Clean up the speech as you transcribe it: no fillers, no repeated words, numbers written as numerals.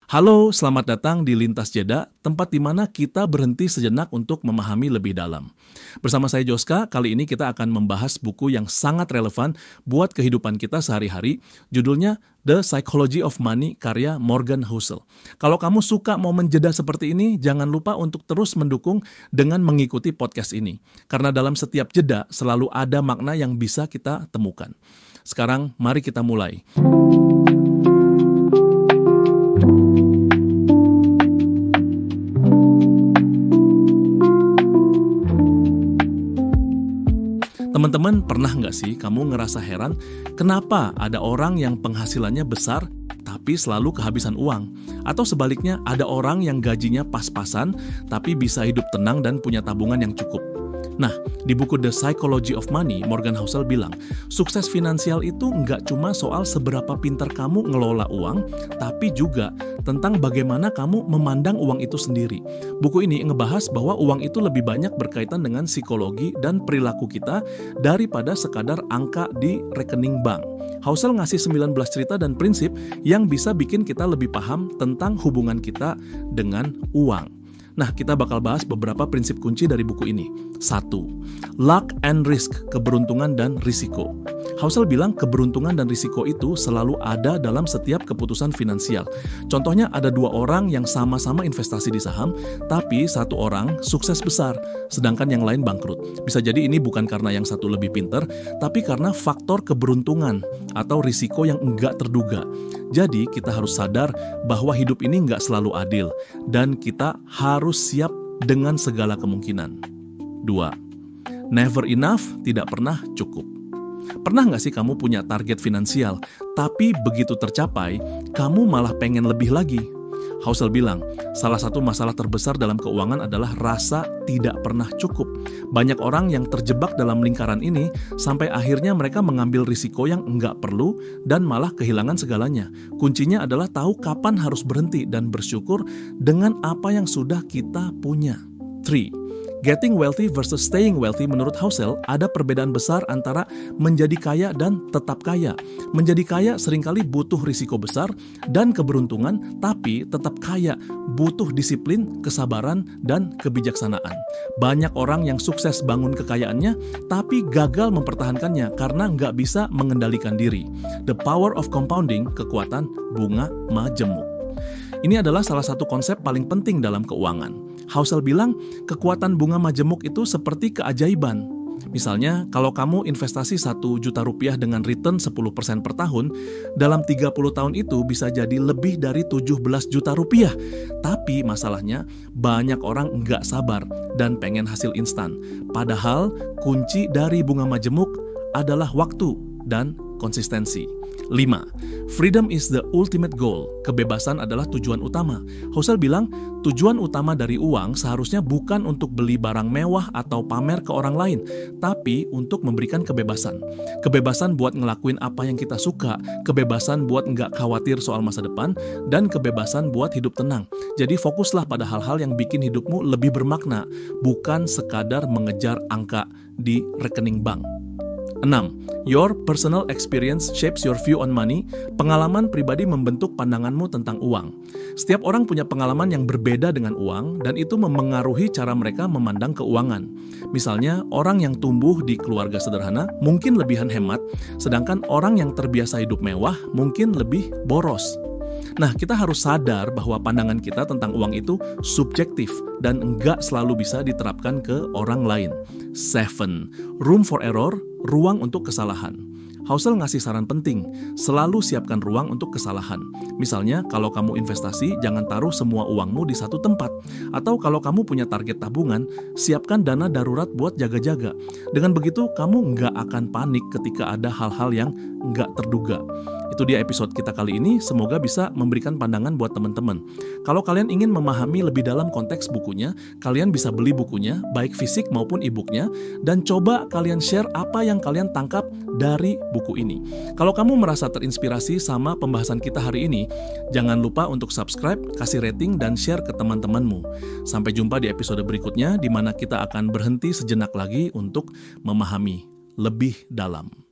Halo, selamat datang di Lintas Jeda, tempat di mana kita berhenti sejenak untuk memahami lebih dalam. Bersama saya Joska, kali ini kita akan membahas buku yang sangat relevan buat kehidupan kita sehari-hari. Judulnya The Psychology of Money, karya Morgan Housel. Kalau kamu suka momen jeda seperti ini, jangan lupa untuk terus mendukung dengan mengikuti podcast ini. Karena dalam setiap jeda selalu ada makna yang bisa kita temukan. Sekarang, mari kita mulai. Teman-teman, pernah nggak sih kamu ngerasa heran kenapa ada orang yang penghasilannya besar tapi selalu kehabisan uang? Atau sebaliknya, ada orang yang gajinya pas-pasan tapi bisa hidup tenang dan punya tabungan yang cukup? Nah, di buku The Psychology of Money, Morgan Housel bilang, sukses finansial itu nggak cuma soal seberapa pintar kamu ngelola uang, tapi juga tentang bagaimana kamu memandang uang itu sendiri. Buku ini ngebahas bahwa uang itu lebih banyak berkaitan dengan psikologi dan perilaku kita daripada sekadar angka di rekening bank. Housel ngasih 19 cerita dan prinsip yang bisa bikin kita lebih paham tentang hubungan kita dengan uang. Nah, kita bakal bahas beberapa prinsip kunci dari buku ini. 1. Luck and risk, keberuntungan dan risiko. Housel bilang keberuntungan dan risiko itu selalu ada dalam setiap keputusan finansial. Contohnya ada dua orang yang sama-sama investasi di saham, tapi satu orang sukses besar, sedangkan yang lain bangkrut. Bisa jadi ini bukan karena yang satu lebih pintar, tapi karena faktor keberuntungan atau risiko yang enggak terduga. Jadi kita harus sadar bahwa hidup ini enggak selalu adil, dan kita harus siap dengan segala kemungkinan. 2. Never enough, tidak pernah cukup. Pernah nggak sih kamu punya target finansial, tapi begitu tercapai, kamu malah pengen lebih lagi? Housel bilang, salah satu masalah terbesar dalam keuangan adalah rasa tidak pernah cukup. Banyak orang yang terjebak dalam lingkaran ini, sampai akhirnya mereka mengambil risiko yang enggak perlu dan malah kehilangan segalanya. Kuncinya adalah tahu kapan harus berhenti dan bersyukur dengan apa yang sudah kita punya. 3. Getting wealthy versus staying wealthy, menurut Housel, ada perbedaan besar antara menjadi kaya dan tetap kaya. Menjadi kaya seringkali butuh risiko besar dan keberuntungan, tapi tetap kaya butuh disiplin, kesabaran, dan kebijaksanaan. Banyak orang yang sukses bangun kekayaannya, tapi gagal mempertahankannya karena nggak bisa mengendalikan diri. The power of compounding, kekuatan bunga majemuk. Ini adalah salah satu konsep paling penting dalam keuangan. Housel bilang, kekuatan bunga majemuk itu seperti keajaiban. Misalnya, kalau kamu investasi 1 juta rupiah dengan return 10% per tahun, dalam 30 tahun itu bisa jadi lebih dari 17 juta rupiah. Tapi masalahnya, banyak orang nggak sabar dan pengen hasil instan. Padahal, kunci dari bunga majemuk adalah waktu dan konsistensi. 5. Freedom is the ultimate goal. Kebebasan adalah tujuan utama. Housel bilang, tujuan utama dari uang seharusnya bukan untuk beli barang mewah atau pamer ke orang lain, tapi untuk memberikan kebebasan. Kebebasan buat ngelakuin apa yang kita suka, kebebasan buat nggak khawatir soal masa depan, dan kebebasan buat hidup tenang. Jadi fokuslah pada hal-hal yang bikin hidupmu lebih bermakna, bukan sekadar mengejar angka di rekening bank. 6. Your personal experience shapes your view on money. Pengalaman pribadi membentuk pandanganmu tentang uang. Setiap orang punya pengalaman yang berbeda dengan uang, dan itu memengaruhi cara mereka memandang keuangan. Misalnya, orang yang tumbuh di keluarga sederhana mungkin lebihan hemat, sedangkan orang yang terbiasa hidup mewah mungkin lebih boros. Nah, kita harus sadar bahwa pandangan kita tentang uang itu subjektif dan enggak selalu bisa diterapkan ke orang lain. 7. Room for error, ruang untuk kesalahan. Housel ngasih saran penting, selalu siapkan ruang untuk kesalahan. Misalnya, kalau kamu investasi, jangan taruh semua uangmu di satu tempat. Atau kalau kamu punya target tabungan, siapkan dana darurat buat jaga-jaga. Dengan begitu, kamu nggak akan panik ketika ada hal-hal yang nggak terduga. Itu dia episode kita kali ini, semoga bisa memberikan pandangan buat teman-teman. Kalau kalian ingin memahami lebih dalam konteks bukunya, kalian bisa beli bukunya, baik fisik maupun e-booknya, dan coba kalian share apa yang kalian tangkap dari buku ini. Kalau kamu merasa terinspirasi sama pembahasan kita hari ini, jangan lupa untuk subscribe, kasih rating, dan share ke teman-temanmu. Sampai jumpa di episode berikutnya, di mana kita akan berhenti sejenak lagi untuk memahami lebih dalam.